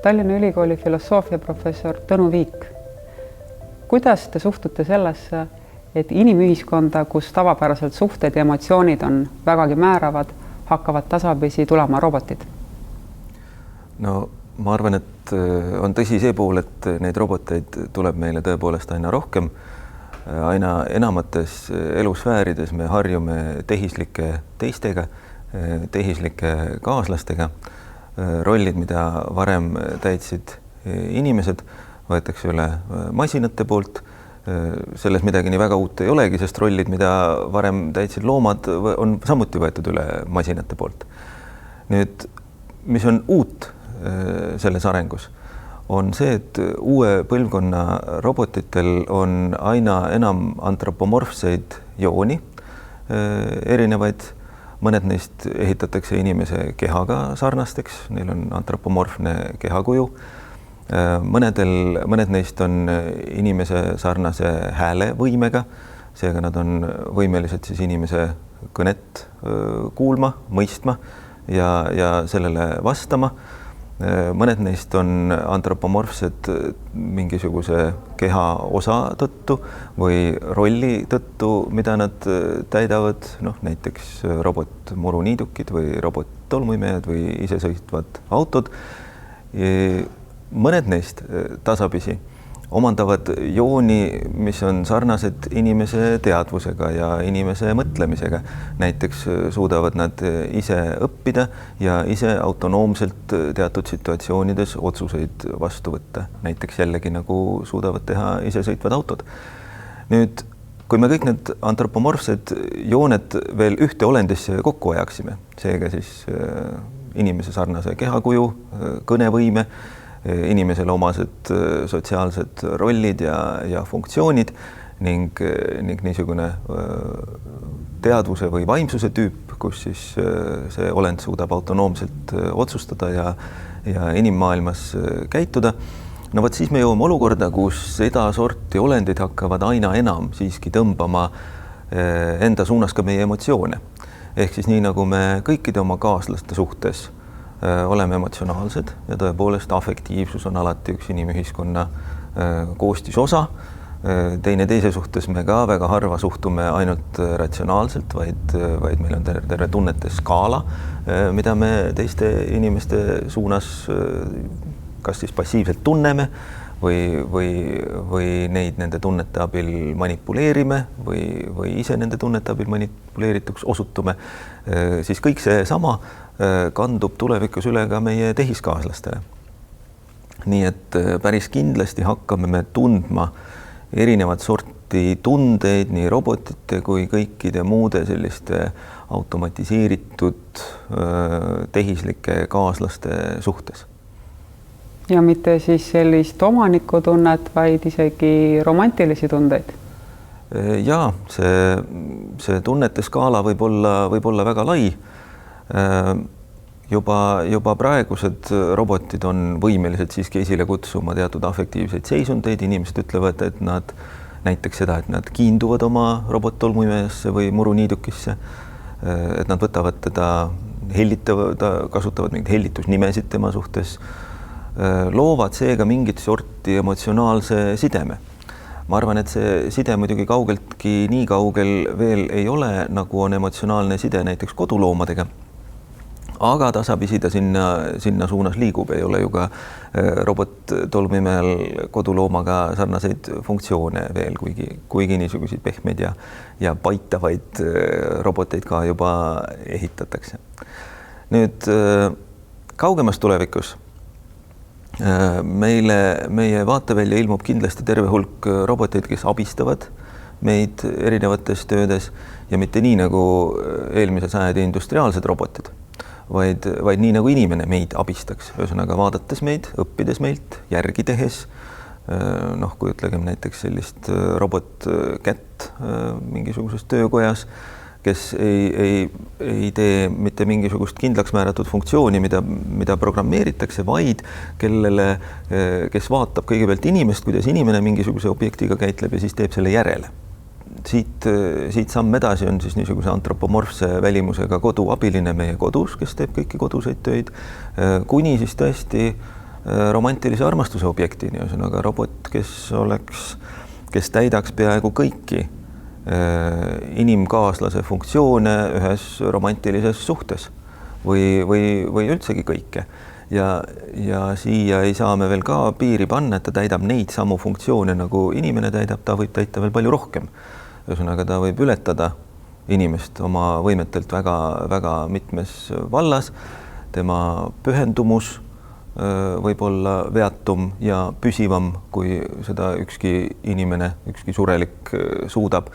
Tallinna Ülikooli filosoofiaprofessor Tõnu Viik. Kuidas te suhtute sellesse, et inimühiskonda, kus tavapäraselt suhted ja emotsioonid on vägagi määravad, hakkavad tasapisi tulema robotid? No ma arvan, et on tõsi see pool, et neid roboteid tuleb meile tõepoolest aina rohkem. Aina enamates elusfäärides me harjume tehislike teistega, tehislike kaaslastega. Rollid, mida varem täitsid inimesed, võetakse üle masinate poolt. Selles midagi nii väga uut ei olegi, sest rollid, mida varem täitsid loomad, on samuti võetud üle masinate poolt. Nüüd, mis on uut selles arengus, on see, et uue põlvkonna robotitel on aina enam antropomorfseid jooni, erinevaid. Mõned neist ehitatakse inimese kehaga sarnasteks, neil on antropomorfne kehakuju. Mõned neist on inimese sarnase häälevõimega, seega nad on võimelised siis inimese kõnet kuulma, mõistma ja sellele vastama. Mõned neist on antropomorfsed mingisuguse keha osa tõttu või rolli tõttu, mida nad täidavad, näiteks robot muruniidukid või robot tolmuimejad või isesõitvad autod. Mõned neist tasapisi omandavad jooni, mis on sarnased inimese teadvusega ja inimese mõtlemisega. Näiteks suudavad nad ise õppida ja ise autonoomselt teatud situatsioonides otsuseid vastu võtta. Näiteks jällegi nagu suudavad teha isesõitvad autod. Nüüd, kui me kõik need antropomorfsed jooned veel ühte olendisse kokku ajaksime, seega siis inimese sarnase kehakuju, kõnevõime, inimesele omased sotsiaalsed rollid ja funktsioonid ning niisugune teadvuse või vaimsuse tüüp, kus siis see olend suudab autonoomselt otsustada ja inimmaailmas käituda. No võt, siis me jõuame olukorda, kus seda sorti olendid hakkavad aina enam siiski tõmbama enda suunas ka meie emotsioone. Ehk siis nii, nagu me kõikide oma kaaslaste suhtes oleme emotsionaalsed ja tõepoolest afektiivsus on alati üks inimühiskonna koostisosa. Teine teise suhtes me ka väga harva suhtume ainult ratsionaalselt, vaid meil on terve tunnete skaala, mida me teiste inimeste suunas kas siis passiivselt tunneme või neid nende tunnete abil manipuleerime või ise nende tunnete abil manipuleerituks osutume. Siis kõik see sama kandub tulevikus üle ka meie tehiskaaslastele. Nii et päris kindlasti hakkame me tundma erinevat sorti tundeid nii robotite kui kõikide muude selliste automatiseeritud tehislike kaaslaste suhtes. Ja mitte siis sellist omanikutunnet, vaid isegi romantilisi tundeid? Jaa, see tunnete skaala võib olla väga lai. Juba praegused robotid on võimelised siiski esile kutsuma teatud afektiivseid seisundeid. Inimesed ütlevad, et nad näiteks seda, et nad kiinduvad oma robot-tolmuimejasse või muruniidukisse, et nad võtavad teda hellitavad, kasutavad mingeid hellitusnimesid tema suhtes, loovad seega mingit sorti emotsionaalse sideme. Ma arvan, et see side muidugi kaugeltki nii kaugel veel ei ole, nagu on emotsionaalne side näiteks koduloomadega. Aga tasapisi ta sinna suunas liigub, ei ole ju ka robot-tolmuimejal koduloomaga sarnaseid funktsioone veel, kuigi niisuguseid pehmeid ja paitavaid roboteid ka juba ehitatakse. Nüüd kaugemas tulevikus meie vaatevälja ilmub kindlasti terve hulk roboteid, kes abistavad meid erinevates töödes ja mitte nii nagu eelmise sajandi industriaalsed robotid, vaid nii nagu inimene meid abistaks. Ühesõnaga vaadates meid, õppides meilt, järgi tehes, kujutlegem näiteks sellist robotkätt mingisuguses töökojas, kes ei tee mitte mingisugust kindlaks määratud funktsiooni, mida programmeeritakse, vaid kes vaatab kõigepealt inimest, kuidas inimene mingisuguse objektiga käitleb ja siis teeb selle järele. Siit samm edasi on siis niisuguse antropomorfse välimusega koduabiline meie kodus, kes teeb kõiki koduseid töid, kuni siis tõesti romantilise armastuse objektiini, ühesõnaga robot, kes täidaks peaaegu kõiki inimkaaslase funktsioone ühes romantilises suhtes või üldsegi kõike. Ja siia ei saa me veel ka piiri panna, et ta täidab neid samu funktsioone, nagu inimene täidab, ta võib täita veel palju rohkem. Ühesõnaga, ta võib ületada inimest oma võimetelt väga mitmes vallas. Tema pühendumus võib olla veatum ja püsivam, kui seda ükski inimene, ükski surelik suudab.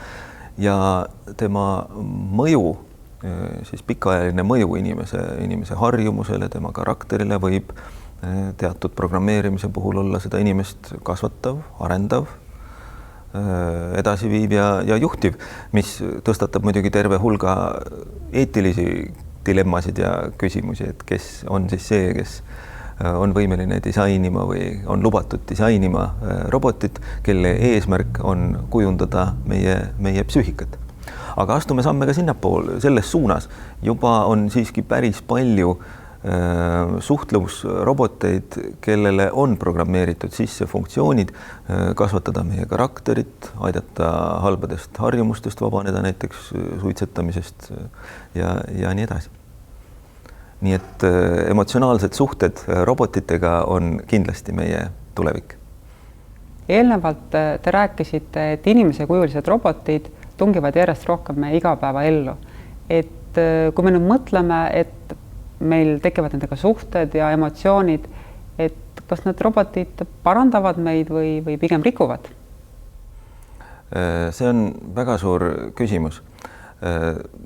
Ja tema mõju, siis pikaajaline mõju inimese harjumusele, tema karakterile võib teatud programmeerimise puhul olla seda inimest kasvatav, arendav, edasiviiv ja juhtiv, mis tõstatab muidugi terve hulga eetilisi dilemmasid ja küsimusi, et kes on siis see, kes on võimeline disainima või on lubatud disainima robotit, kelle eesmärk on kujundada meie psüühikat. Aga astume samme ka sinnapoole, selles suunas. Juba on siiski päris palju suhtlusroboteid, kellele on programmeeritud sisse funktsioonid, kasvatada meie karakterit, aidata halbadest harjumustest vabaneda, näiteks suitsetamisest ja nii edasi. Nii et emotsionaalsed suhted robotitega on kindlasti meie tulevik. Eelnevalt te rääkisite, et inimesekujulised robotid tungivad järjest rohkem meie igapäevaellu. Et kui me nüüd mõtleme, et meil tekivad nendega suhted ja emotsioonid, et kas need robotid parandavad meid või pigem rikuvad? See on väga suur küsimus.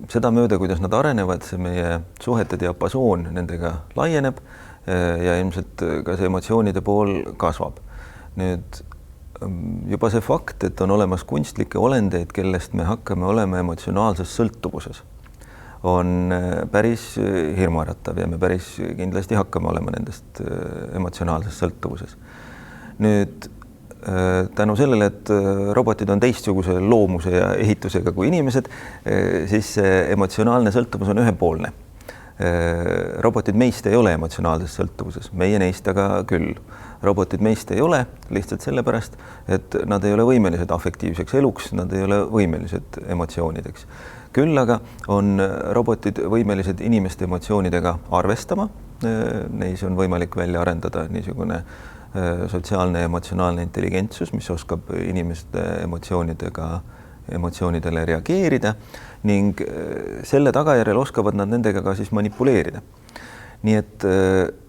Seda mööda, kuidas nad arenevad, see meie suhete diapasoon nendega laieneb ja ilmselt ka see emotsioonide pool kasvab. Nüüd juba see fakt, et on olemas kunstlikke olendeid, kellest me hakkame olema emotsionaalses sõltuvuses, on päris hirmuäratav ja me päris kindlasti hakkame olema nendest emotsionaalses sõltuvuses. Nüüd tänu sellele, et robotid on teistsuguse loomuse ja ehitusega kui inimesed, siis emotsionaalne sõltuvus on ühepoolne. Robotid meist ei ole emotsionaalses sõltuvuses, meie neist aga küll. Robotid meist ei ole lihtsalt sellepärast, et nad ei ole võimelised afektiivseks eluks, nad ei ole võimelised emotsioonideks. Küll aga on robotid võimelised inimeste emotsioonidega arvestama. Neis on võimalik välja arendada niisugune sotsiaalne ja emotsionaalne intelligentsus, mis oskab inimeste emotsioonidele reageerida ning selle tagajärjel oskavad nad nendega ka siis manipuleerida. Nii et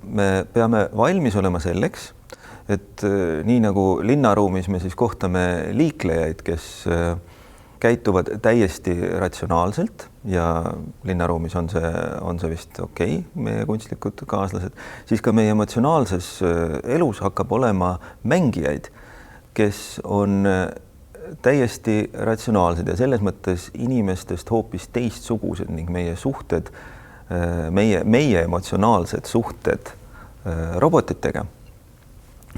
me peame valmis olema selleks, et nii nagu linnaruumis me siis kohtame liiklejaid, kes käituvad täiesti ratsionaalselt ja linnaruumis on see vist okei, meie kunstlikud kaaslased, siis ka meie emotsionaalses elus hakkab olema mängijaid, kes on täiesti ratsionaalsed ja selles mõttes inimestest hoopis teistsugused ning meie suhted, meie emotsionaalsed suhted robotitega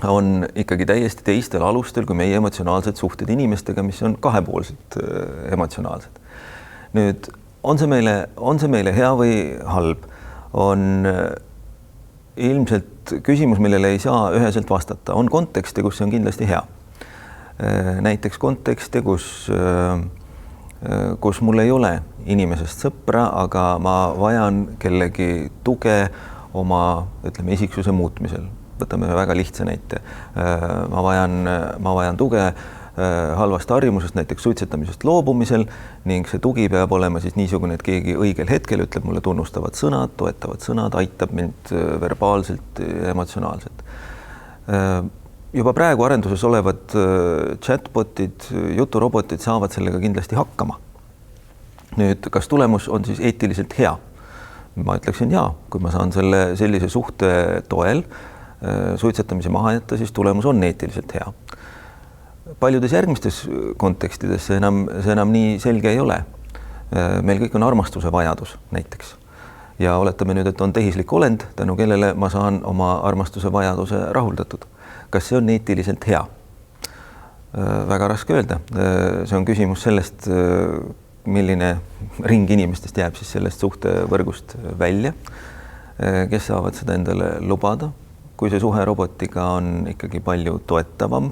on ikkagi täiesti teistel alustel kui meie emotsionaalsed suhted inimestega, mis on kahepoolselt emotsionaalsed. Nüüd on see meile hea või halb, on ilmselt küsimus, millele ei saa üheselt vastata. On kontekste, kus see on kindlasti hea. Näiteks kontekste, kus mul ei ole inimesest sõpra, aga ma vajan kellegi tuge oma, ütleme, isiksuse muutmisel. Võtame väga lihtsa näite. Ma vajan tuge halvast harjumusest, näiteks suitsetamisest loobumisel ning see tugi peab olema siis niisugune, et keegi õigel hetkel ütleb mulle tunnustavad sõnad, toetavad sõnad, aitab mind verbaalselt ja emotsionaalselt. Juba praegu arenduses olevad chatbotid, juturobotid saavad sellega kindlasti hakkama. Nüüd, kas tulemus on siis eetiliselt hea? Ma ütleksin jaa, kui ma saan sellise suhte toel suitsetamise maha jätta, siis tulemus on eetiliselt hea. Paljudes järgmistes kontekstides see enam nii selge ei ole. Meil kõik on armastuse vajadus näiteks. Ja oletame nüüd, et on tehislik olend, tänu kellele ma saan oma armastuse vajaduse rahuldatud. Kas see on eetiliselt hea? Väga raske öelda. See on küsimus sellest, milline ring inimestest jääb siis sellest suhtevõrgust välja, kes saavad seda endale lubada, kui see suhe robotiga on ikkagi palju toetavam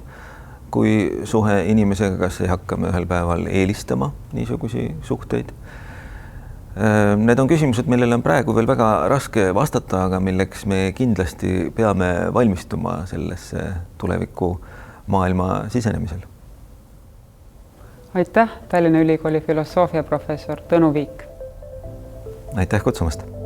kui suhe inimesega, kas ei hakka me ühel päeval eelistama niisugusi suhteid. Need on küsimused, millele on praegu veel väga raske vastata, aga milleks me kindlasti peame valmistuma sellesse tuleviku maailma sisenemisel. Aitäh, Tallinna Ülikooli filosoofiaprofessor Tõnu Viik. Aitäh kutsumast.